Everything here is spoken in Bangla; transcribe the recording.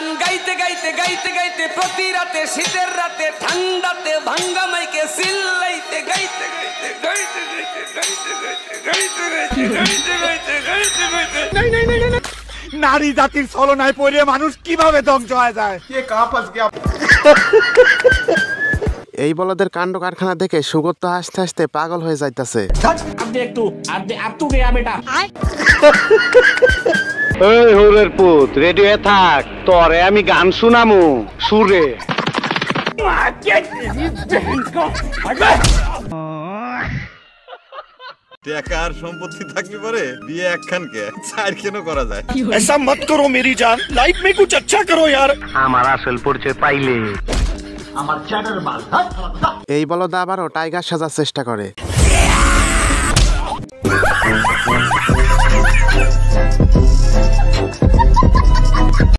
গান গাইতে গাইতে গাইতে গাইতে প্রতি রাতে শীতের রাতে ঠান্ডাতে ভাঙ্গা মাইকে চিল্লাইতে গাইতে গাইতে গাইতে গাইতে গাইতে গাইতে গাইতে গাইতে গাইতে গাইতে গাইতে গাইতে নারী জাতির ছলনায় পড়ে মানুষ কিভাবে ধ্বংস হয়ে যায়। এই বলদের কাণ্ড কারখানা দেখে সুগত হাসতে হাসতে পাগল হয়ে যাইতাছে। এই হোরের পুত রেডি হয়ে থাক, তোরে আমি গান শুনামু সুরে। টাকার সম্পত্তি থাকলে পরে বিয়ে একখান কে চার কেন করা যায়। ऐसा मत करो मेरी जान, लाइफ में कुछ अच्छा करो यार। আমার আসল পরিচয় পাইলে এই বলদ আবারও টাইগার সাজার চেষ্টা করে।